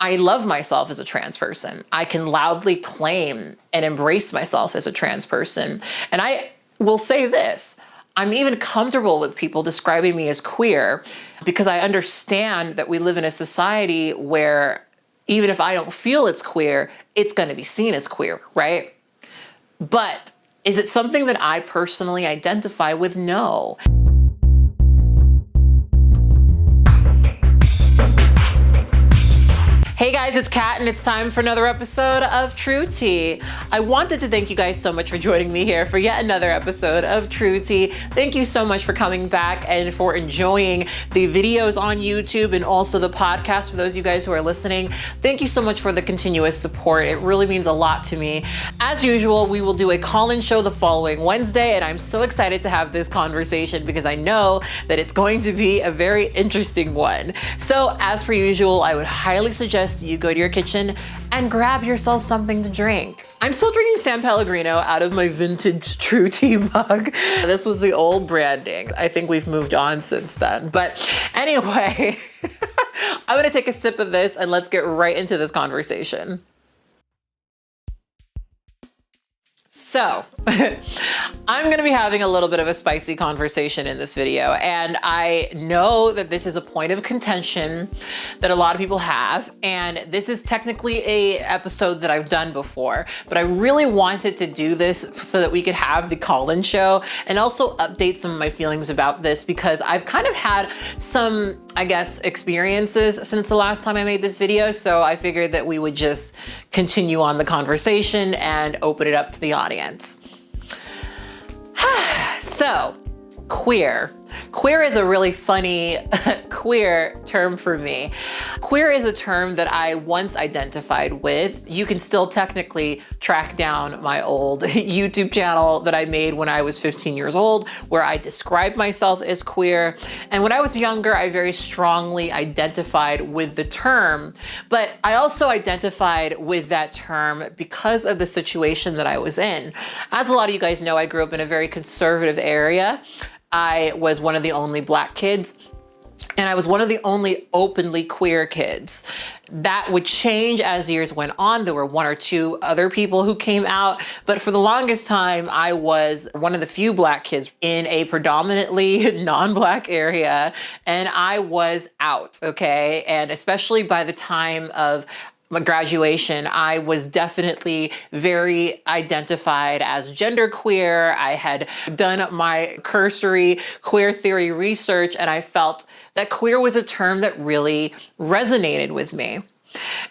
I love myself as a trans person. I can loudly claim and embrace myself as a trans person. And I will say this, I'm even comfortable with people describing me as queer because I understand that we live in a society where even if I don't feel it's queer, it's going to be seen as queer, right? But is it something that I personally identify with? No. Hey guys, it's Kat and it's time for another episode of True Tea. I wanted to thank you guys so much for joining me here for yet another episode of True Tea. Thank you so much for coming back and for enjoying the videos on YouTube and also the podcast for those of you guys who are listening. Thank you so much for the continuous support. It really means a lot to me. As usual, we will do a call-in show the following Wednesday, and I'm so excited to have this conversation because I know that it's going to be a very interesting one. So as per usual, I would highly suggest you go to your kitchen and grab yourself something to drink. I'm still drinking San Pellegrino out of my vintage True Tea mug. This was the old branding. I think we've moved on since then. But anyway, I'm gonna take a sip of this and let's get right into this conversation. So, I'm going to be having a little bit of a spicy conversation in this video, and I know that this is a point of contention that a lot of people have, and this is technically a episode that I've done before, but I really wanted to do this so that we could have the call-in show and also update some of my feelings about this because I've kind of had some, I guess, experiences since the last time I made this video, so I figured that we would just continue on the conversation and open it up to the audience. So, queer. Queer is a really funny queer term for me. Queer is a term that I once identified with. You can still technically track down my old YouTube channel that I made when I was 15 years old, where I described myself as queer. And when I was younger, I very strongly identified with the term, but I also identified with that term because of the situation that I was in. As a lot of you guys know, I grew up in a very conservative area. I was one of the only Black kids, and I was one of the only openly queer kids. That would change as years went on. There were one or two other people who came out, but for the longest time, I was one of the few Black kids in a predominantly non-Black area, and I was out, okay? And especially by the time of my graduation, I was definitely very identified as genderqueer. I had done my cursory queer theory research, and I felt that queer was a term that really resonated with me.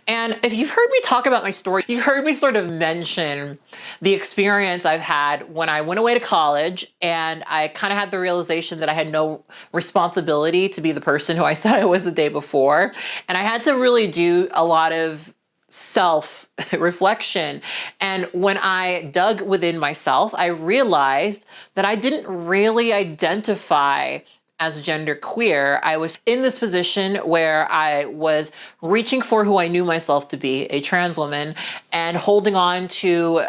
And if you've heard me talk about my story, you've heard me sort of mention the experience I've had when I went away to college and I kind of had the realization that I had no responsibility to be the person who I said I was the day before. And I had to really do a lot of self-reflection. And when I dug within myself, I realized that I didn't really identify as genderqueer. I was in this position where I was reaching for who I knew myself to be, a trans woman, and holding on to,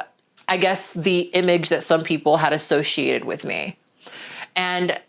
I guess, the image that some people had associated with me. And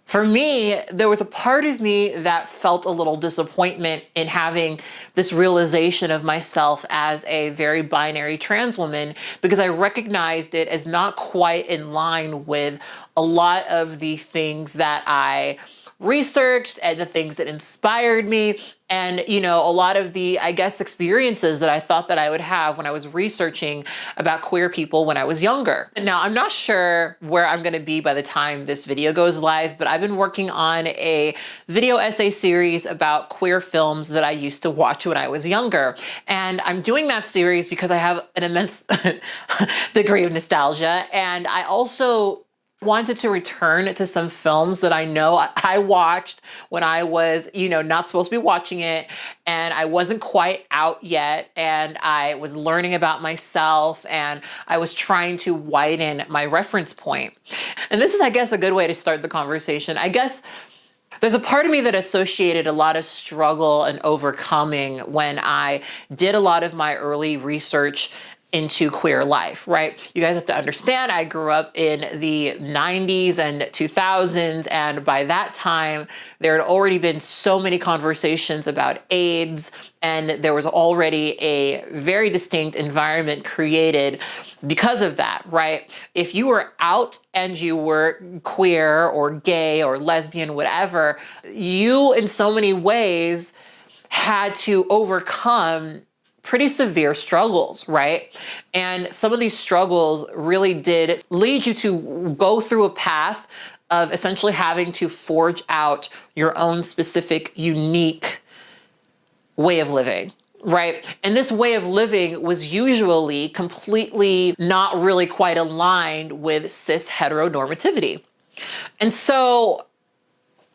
for me, there was a part of me that felt a little disappointment in having this realization of myself as a very binary trans woman because I recognized it as not quite in line with a lot of the things that I researched and the things that inspired me and, you know, a lot of the, I guess, experiences that I thought that I would have when I was researching about queer people when I was younger. Now, I'm not sure where I'm going to be by the time this video goes live, but I've been working on a video essay series about queer films that I used to watch when I was younger. And I'm doing that series because I have an immense degree of nostalgia. And I also wanted to return to some films that I know I watched when I was, you know, not supposed to be watching it, and I wasn't quite out yet, and I was learning about myself, and I was trying to widen my reference point. And this is, I guess, a good way to start the conversation. I guess there's a part of me that associated a lot of struggle and overcoming when I did a lot of my early research into queer life, right? You guys have to understand, I grew up in the 90s and 2000s, and by that time, there had already been so many conversations about AIDS, and there was already a very distinct environment created because of that, right? If you were out and you were queer or gay or lesbian, whatever, you in so many ways had to overcome pretty severe struggles, right? And some of these struggles really did lead you to go through a path of essentially having to forge out your own specific, unique way of living, right? And this way of living was usually completely not really quite aligned with cis heteronormativity. And so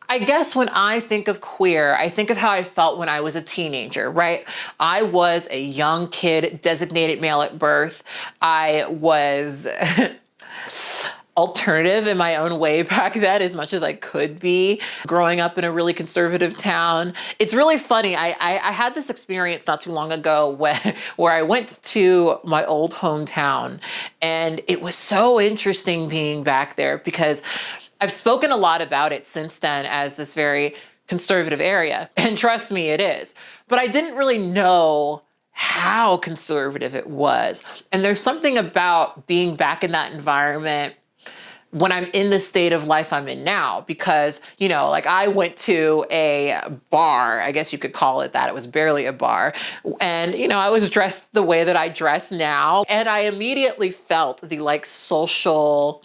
I guess when I think of queer, I think of how I felt when I was a teenager, right? I was a young kid, designated male at birth. I was alternative in my own way back then, as much as I could be, growing up in a really conservative town. It's really funny. I had this experience not too long ago where I went to my old hometown, and it was so interesting being back there because I've spoken a lot about it since then as this very conservative area. And trust me, it is. But I didn't really know how conservative it was. And there's something about being back in that environment when I'm in the state of life I'm in now, because, you know, like I went to a bar, I guess you could call it that. It was barely a bar. And, you know, I was dressed the way that I dress now. And I immediately felt the like social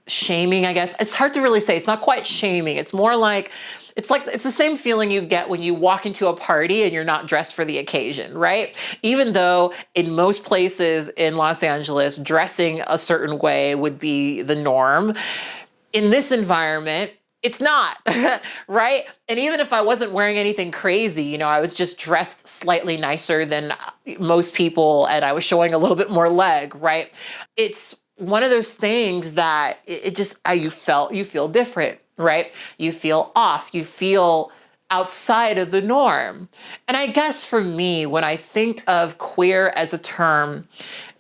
shaming, I guess. It's hard to really say. It's not quite shaming. It's more like, it's the same feeling you get when you walk into a party and you're not dressed for the occasion, right? Even though in most places in Los Angeles, dressing a certain way would be the norm, in this environment, it's not, right? And even if I wasn't wearing anything crazy, you know, I was just dressed slightly nicer than most people and I was showing a little bit more leg, right? It's one of those things that you feel different, right? You feel off, you feel outside of the norm. And I guess for me, when I think of queer as a term,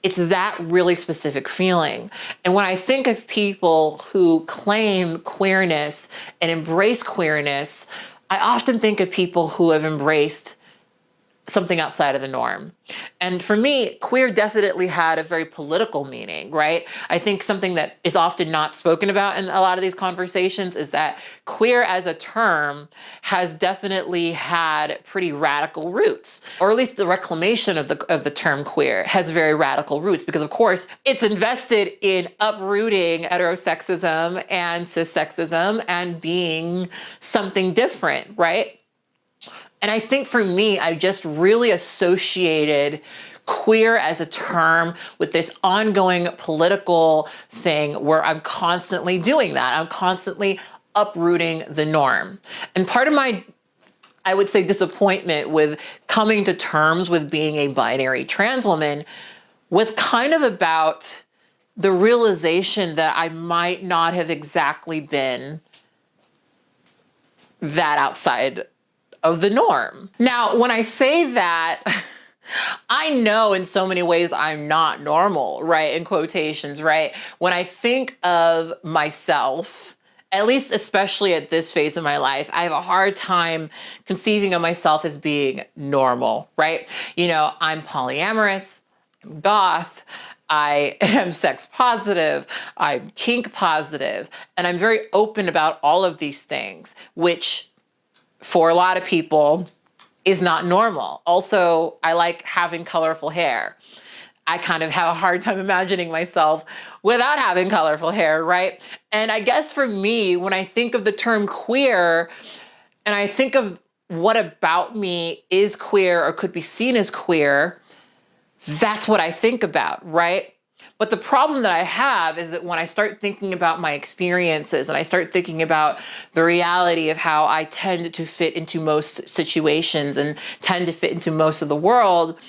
it's that really specific feeling. And when I think of people who claim queerness and embrace queerness, I often think of people who have embraced something outside of the norm. And for me, queer definitely had a very political meaning, right? I think something that is often not spoken about in a lot of these conversations is that queer as a term has definitely had pretty radical roots, or at least the reclamation of the term queer has very radical roots, because of course it's invested in uprooting heterosexism and cissexism and being something different, right? And I think for me, I just really associated queer as a term with this ongoing political thing where I'm constantly doing that. I'm constantly uprooting the norm. And part of my, I would say, disappointment with coming to terms with being a binary trans woman was kind of about the realization that I might not have exactly been that outside of the norm. Now, when I say that, I know in so many ways I'm not normal, right? In quotations, right? When I think of myself, at least especially at this phase of my life, I have a hard time conceiving of myself as being normal, right? You know, I'm polyamorous, I'm goth, I am sex positive, I'm kink positive, and I'm very open about all of these things, which for a lot of people is not normal. Also, I like having colorful hair. I kind of have a hard time imagining myself without having colorful hair, right? And I guess for me, when I think of the term queer, and I think of what about me is queer or could be seen as queer, that's what I think about, right? But the problem that I have is that when I start thinking about my experiences and I start thinking about the reality of how I tend to fit into most situations and tend to fit into most of the world,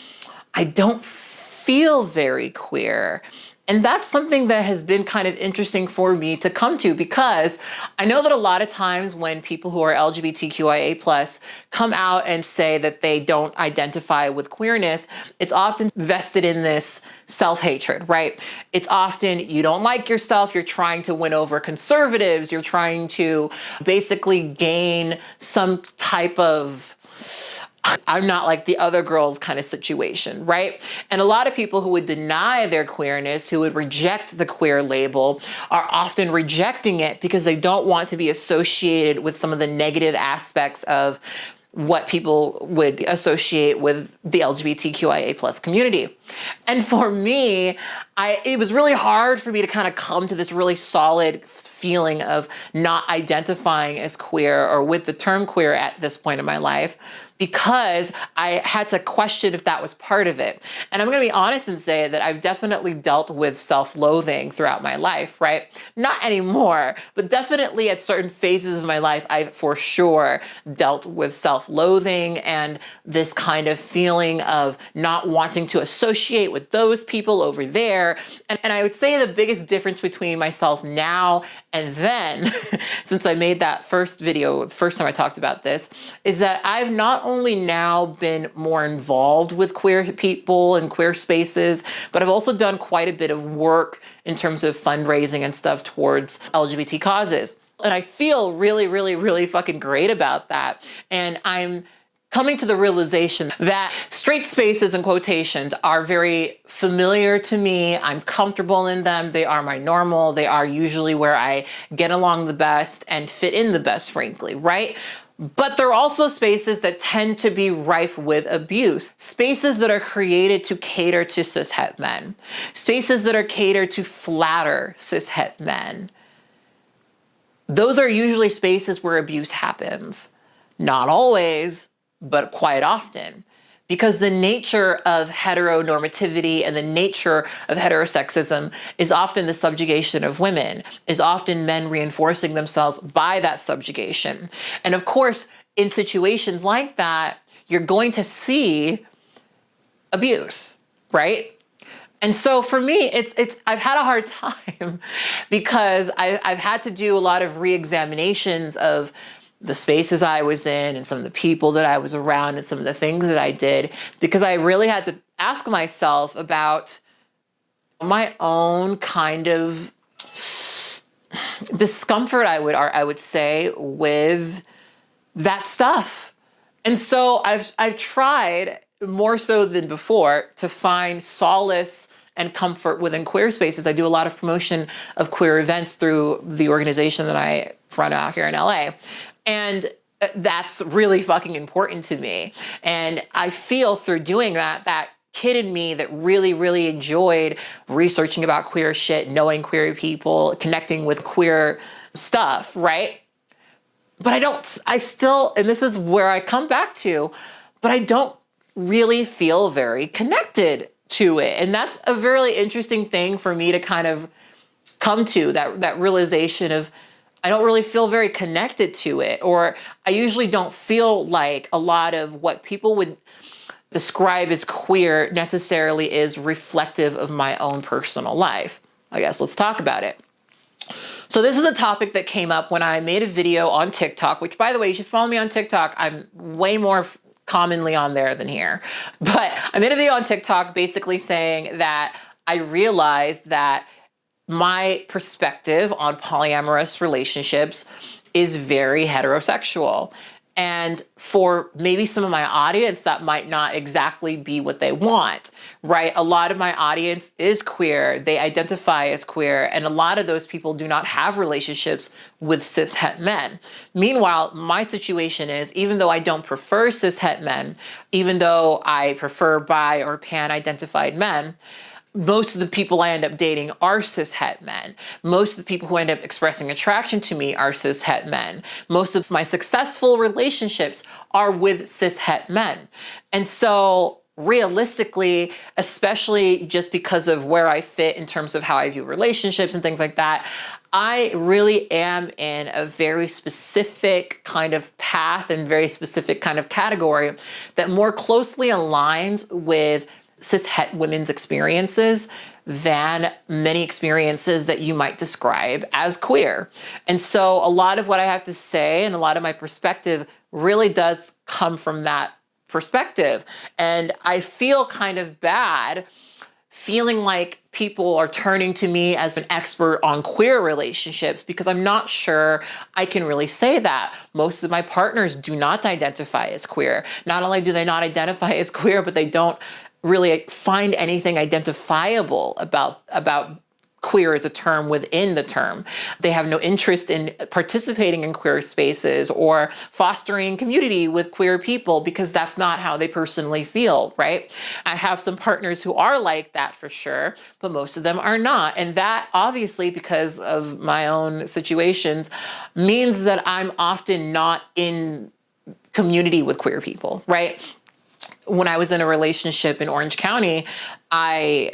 I don't feel very queer. And that's something that has been kind of interesting for me to come to, because I know that a lot of times when people who are LGBTQIA+ come out and say that they don't identify with queerness, it's often vested in this self-hatred, right? It's often you don't like yourself, you're trying to win over conservatives, you're trying to basically gain some type of I'm not like the other girls kind of situation, right? And a lot of people who would deny their queerness, who would reject the queer label, are often rejecting it because they don't want to be associated with some of the negative aspects of what people would associate with the LGBTQIA+ community. And for me, it was really hard for me to kind of come to this really solid feeling of not identifying as queer or with the term queer at this point in my life, because I had to question if that was part of it. And I'm going to be honest and say that I've definitely dealt with self-loathing throughout my life, right? Not anymore, but definitely at certain phases of my life, I've for sure dealt with self-loathing and this kind of feeling of not wanting to associate with those people over there. And I would say the biggest difference between myself now and then, since I made that first video, the first time I talked about this, is that I've not only now been more involved with queer people and queer spaces, but I've also done quite a bit of work in terms of fundraising and stuff towards LGBT causes. And I feel really, really, really fucking great about that. And I'm coming to the realization that straight spaces and quotations are very familiar to me. I'm comfortable in them. They are my normal. They are usually where I get along the best and fit in the best, frankly, right? But there are also spaces that tend to be rife with abuse. Spaces that are created to cater to cishet men. Spaces that are catered to flatter cishet men. Those are usually spaces where abuse happens. Not always, but quite often. Because the nature of heteronormativity and the nature of heterosexism is often the subjugation of women, is often men reinforcing themselves by that subjugation. And of course, in situations like that, you're going to see abuse, right? And so for me, I've had a hard time because I've had to do a lot of re-examinations of the spaces I was in and some of the people that I was around and some of the things that I did, because I really had to ask myself about my own kind of discomfort, I would say, with that stuff. And so I've tried more so than before to find solace and comfort within queer spaces. I do a lot of promotion of queer events through the organization that I run out here in LA. And that's really fucking important to me. And I feel through doing that, that kid in me that really, really enjoyed researching about queer shit, knowing queer people, connecting with queer stuff, right? But I still, and this is where I come back to, but I don't really feel very connected to it. And that's a really interesting thing for me to kind of come to, that realization of, I don't really feel very connected to it, or I usually don't feel like a lot of what people would describe as queer necessarily is reflective of my own personal life. I guess let's talk about it. So this is a topic that came up when I made a video on TikTok, which, by the way, you should follow me on TikTok. I'm way more commonly on there than here. But I made a video on TikTok basically saying that I realized that my perspective on polyamorous relationships is very heterosexual. And for maybe some of my audience, that might not exactly be what they want, right? A lot of my audience is queer. They identify as queer. And a lot of those people do not have relationships with cishet men. Meanwhile, my situation is, even though I don't prefer cishet men, even though I prefer bi or pan-identified men, most of the people I end up dating are cishet men. Most of the people who end up expressing attraction to me are cishet men. Most of my successful relationships are with cishet men. And so realistically, especially just because of where I fit in terms of how I view relationships and things like that, I really am in a very specific kind of path and very specific kind of category that more closely aligns with cis het women's experiences than many experiences that you might describe as queer. And so a lot of what I have to say and a lot of my perspective really does come from that perspective. And I feel kind of bad feeling like people are turning to me as an expert on queer relationships because I'm not sure I can really say that. Most of my partners do not identify as queer. Not only do they not identify as queer, but they don't really find anything identifiable about queer as a term within the term. They have no interest in participating in queer spaces or fostering community with queer people because that's not how they personally feel, right? I have some partners who are like that for sure, but most of them are not. And that obviously, because of my own situations, means that I'm often not in community with queer people, right? When I was in a relationship in Orange County, I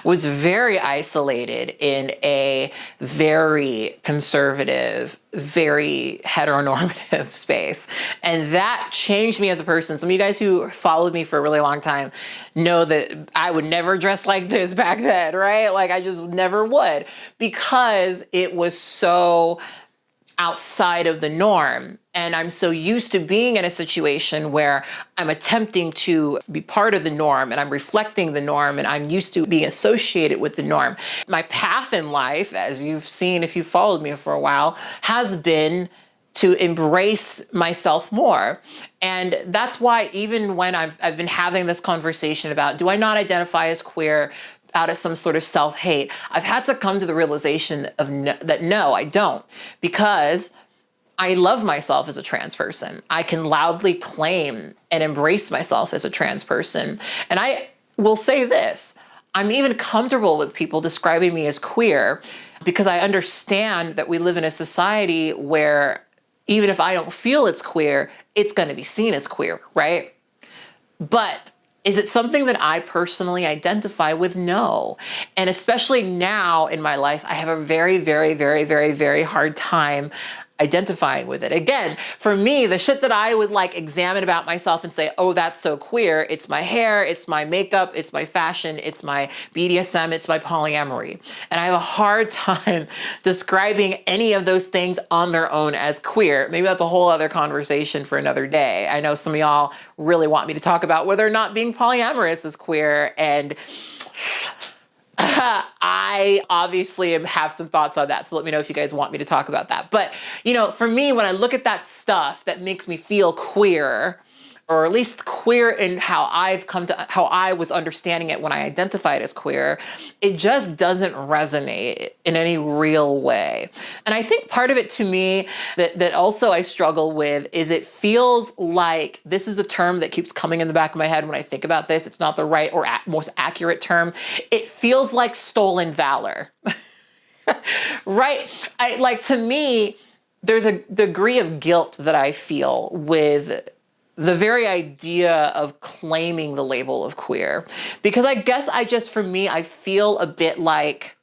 was very isolated in a very conservative, very heteronormative space. And that changed me as a person. Some of you guys who followed me for a really long time know that I would never dress like this back then, right? Like I just never would, because it was so outside of the norm. And I'm so used to being in a situation where I'm attempting to be part of the norm and I'm reflecting the norm and I'm used to being associated with the norm. My path in life, as you've seen if you've followed me for a while, has been to embrace myself more. And that's why even when I've been having this conversation about, do I not identify as queer out of some sort of self-hate, I've had to come to the realization of that no, I don't, because I love myself as a trans person. I can loudly claim and embrace myself as a trans person. And I will say this, I'm even comfortable with people describing me as queer because I understand that we live in a society where even if I don't feel it's queer, it's going to be seen as queer, right? But is it something that I personally identify with? No. And especially now in my life, I have a very, very, very, very, very hard time identifying with it. Again, for me, the shit that I would like examine about myself and say, oh, that's so queer. It's my hair, it's my makeup, it's my fashion, it's my BDSM, it's my polyamory. And I have a hard time describing any of those things on their own as queer. Maybe that's a whole other conversation for another day. I know some of y'all really want me to talk about whether or not being polyamorous is queer, and I obviously have some thoughts on that. So let me know if you guys want me to talk about that. But, you know, for me, when I look at that stuff that makes me feel queer, or at least queer in how how I was understanding it when I identified as queer, it just doesn't resonate in any real way. And I think part of it to me that also I struggle with is it feels like, this is the term that keeps coming in the back of my head when I think about this. It's not the right or most accurate term. It feels like stolen valor, right? To me, there's a degree of guilt that I feel with the very idea of claiming the label of queer. Because I guess for me, I feel a bit like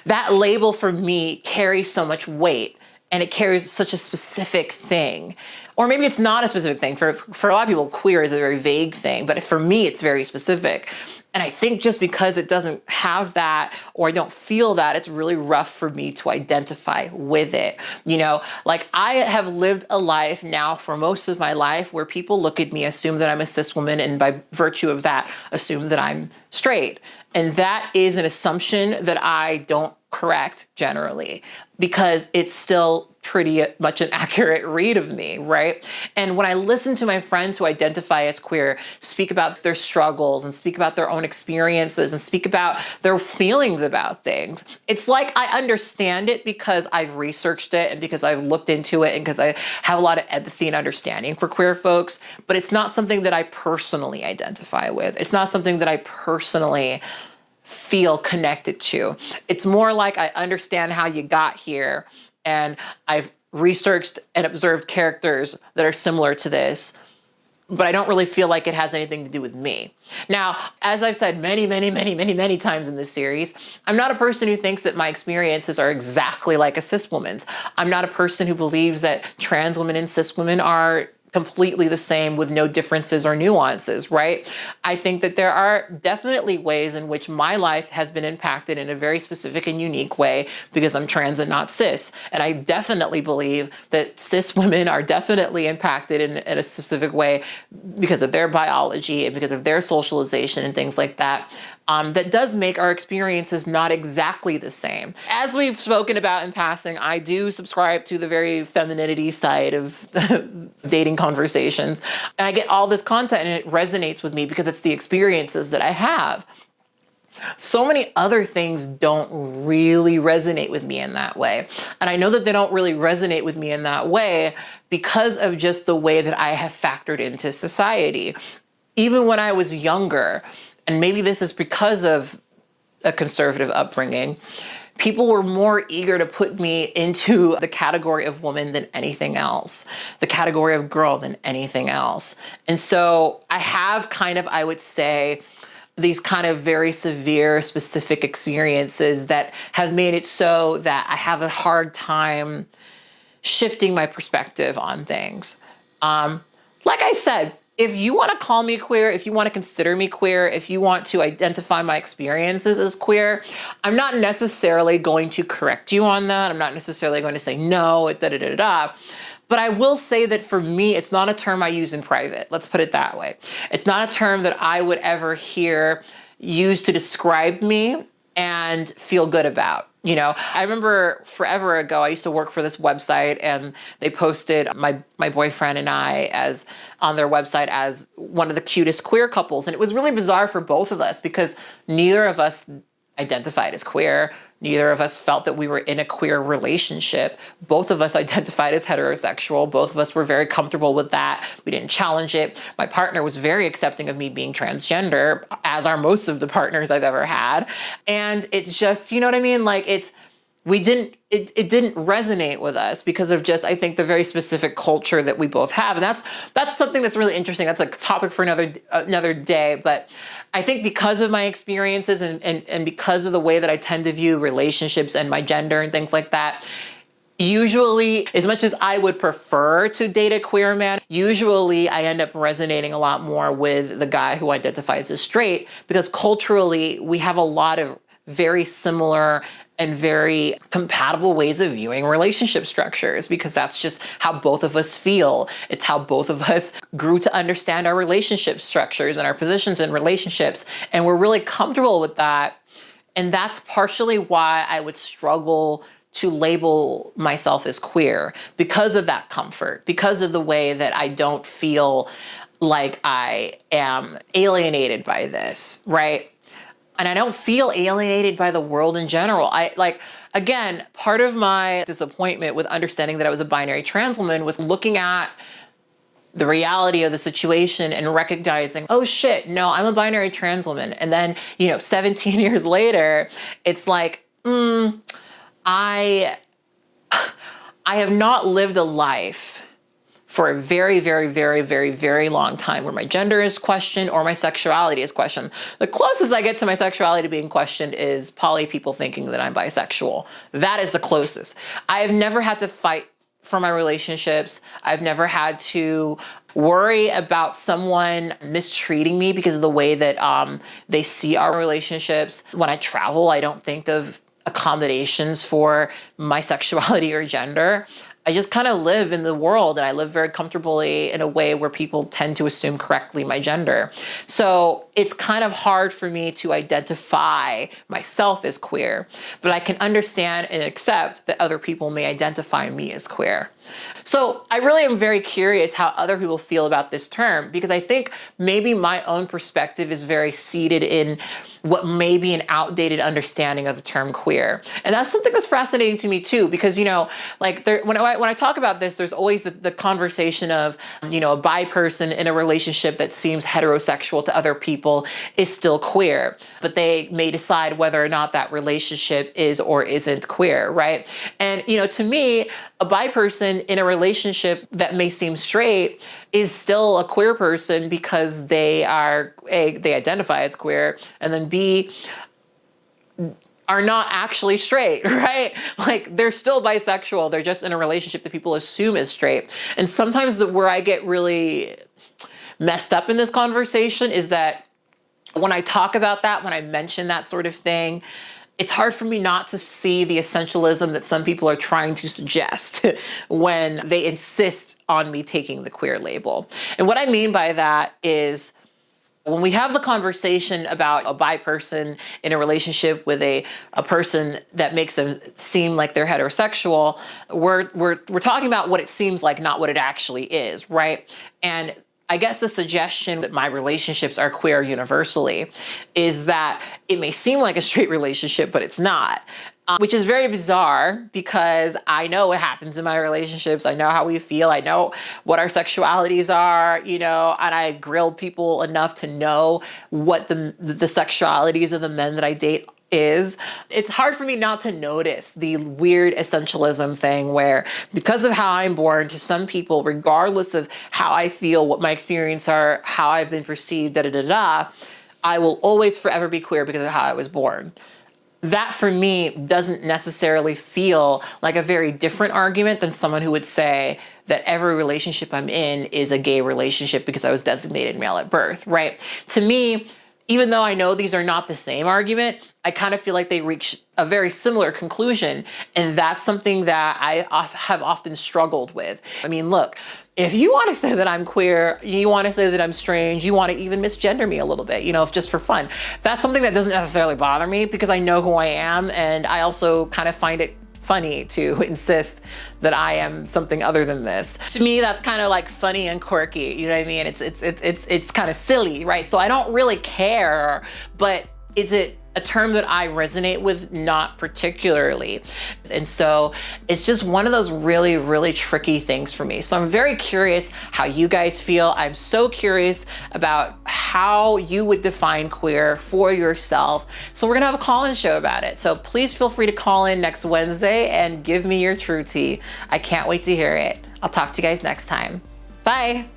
that label for me carries so much weight and it carries such a specific thing. Or maybe it's not a specific thing. For a lot of people, queer is a very vague thing, but for me, it's very specific. And I think just because it doesn't have that, or I don't feel that, it's really rough for me to identify with it. You know, like I have lived a life now for most of my life where people look at me, assume that I'm a cis woman, and by virtue of that, assume that I'm straight. And that is an assumption that I don't correct generally, because it's still pretty much an accurate read of me, right? And when I listen to my friends who identify as queer speak about their struggles and speak about their own experiences and speak about their feelings about things, it's like I understand it because I've researched it and because I've looked into it and because I have a lot of empathy and understanding for queer folks, but it's not something that I personally identify with. It's not something that I personally feel connected to. It's more like I understand how you got here, and I've researched and observed characters that are similar to this, but I don't really feel like it has anything to do with me. Now, as I've said many, many, many, many, many times in this series, I'm not a person who thinks that my experiences are exactly like a cis woman's. I'm not a person who believes that trans women and cis women are completely the same with no differences or nuances, right? I think that there are definitely ways in which my life has been impacted in a very specific and unique way because I'm trans and not cis. And I definitely believe that cis women are definitely impacted in a specific way because of their biology and because of their socialization and things like that. That does make our experiences not exactly the same. As we've spoken about in passing, I do subscribe to the very femininity side of dating conversations. And I get all this content and it resonates with me because it's the experiences that I have. So many other things don't really resonate with me in that way. And I know that they don't really resonate with me in that way because of just the way that I have factored into society. Even when I was younger, and maybe this is because of a conservative upbringing, people were more eager to put me into the category of woman than anything else, the category of girl than anything else. And so I have kind of, I would say, these kind of very severe, specific experiences that have made it so that I have a hard time shifting my perspective on things. Like I said, if you want to call me queer, if you want to consider me queer, if you want to identify my experiences as queer, I'm not necessarily going to correct you on that. I'm not necessarily going to say no, da da da da. But I will say that for me, it's not a term I use in private. Let's put it that way. It's not a term that I would ever hear used to describe me and feel good about. You know, I remember forever ago, I used to work for this website and they posted my boyfriend and I as on their website as one of the cutest queer couples. And it was really bizarre for both of us because neither of us identified as queer. Neither of us felt that we were in a queer relationship. Both of us identified as heterosexual. Both of us were very comfortable with that. We didn't challenge it. My partner was very accepting of me being transgender, as are most of the partners I've ever had. And it's just, you know what I mean? Like it didn't resonate with us because of just, I think, the very specific culture that we both have. And that's something that's really interesting. That's a topic for another day. But I think because of my experiences and because of the way that I tend to view relationships and my gender and things like that, usually, as much as I would prefer to date a queer man, usually I end up resonating a lot more with the guy who identifies as straight because culturally we have a lot of very similar and very compatible ways of viewing relationship structures because that's just how both of us feel. It's how both of us grew to understand our relationship structures and our positions in relationships. And we're really comfortable with that. And that's partially why I would struggle to label myself as queer because of that comfort, because of the way that I don't feel like I am alienated by this, right? And I don't feel alienated by the world in general. Again, part of my disappointment with understanding that I was a binary trans woman was looking at the reality of the situation and recognizing, oh shit, no, I'm a binary trans woman. And then, 17 years later, it's like, I have not lived a life for a very, very, very, very, very long time where my gender is questioned or my sexuality is questioned. The closest I get to my sexuality being questioned is poly people thinking that I'm bisexual. That is the closest. I have never had to fight for my relationships. I've never had to worry about someone mistreating me because of the way that they see our relationships. When I travel, I don't think of accommodations for my sexuality or gender. I just kind of live in the world and I live very comfortably in a way where people tend to assume correctly my gender. So it's kind of hard for me to identify myself as queer, but I can understand and accept that other people may identify me as queer. So I really am very curious how other people feel about this term because I think maybe my own perspective is very seated in what may be an outdated understanding of the term queer. And that's something that's fascinating to me too, because, when I talk about this, there's always the conversation of, a bi person in a relationship that seems heterosexual to other people is still queer, but they may decide whether or not that relationship is or isn't queer, right? And, to me, a bi person in a relationship that may seem straight is still a queer person because they identify as queer, and then B, are not actually straight, right? Like they're still bisexual. They're just in a relationship that people assume is straight. And sometimes where I get really messed up in this conversation is that when I talk about that, when I mention that sort of thing, it's hard for me not to see the essentialism that some people are trying to suggest when they insist on me taking the queer label. And what I mean by that is when we have the conversation about a bi person in a relationship with a person that makes them seem like they're heterosexual, we're talking about what it seems like, not what it actually is, right? And I guess the suggestion that my relationships are queer universally is that it may seem like a straight relationship, but it's not. Which is very bizarre because I know what happens in my relationships. I know how we feel. I know what our sexualities are, and I grill people enough to know what the sexualities of the men that I date is. It's hard for me not to notice the weird essentialism thing where because of how I'm born, to some people, regardless of how I feel, what my experience are, how I've been perceived, I will always forever be queer because of how I was born. That for me doesn't necessarily feel like a very different argument than someone who would say that every relationship I'm in is a gay relationship because I was designated male at birth, right? To me, even though I know these are not the same argument, I kind of feel like they reach a very similar conclusion. And that's something that I have often struggled with. I mean, look, if you want to say that I'm queer, you want to say that I'm strange, you want to even misgender me a little bit, if just for fun, that's something that doesn't necessarily bother me because I know who I am. And I also kind of find it funny to insist that I am something other than this. To me, that's kind of like funny and quirky. You know what I mean? It's kind of silly, right? So I don't really care, but is it a term that I resonate with? Not particularly. And so it's just one of those really, really tricky things for me. So I'm very curious how you guys feel. I'm so curious about how you would define queer for yourself. So we're gonna have a call-in show about it. So please feel free to call in next Wednesday and give me your true tea. I can't wait to hear it. I'll talk to you guys next time. Bye.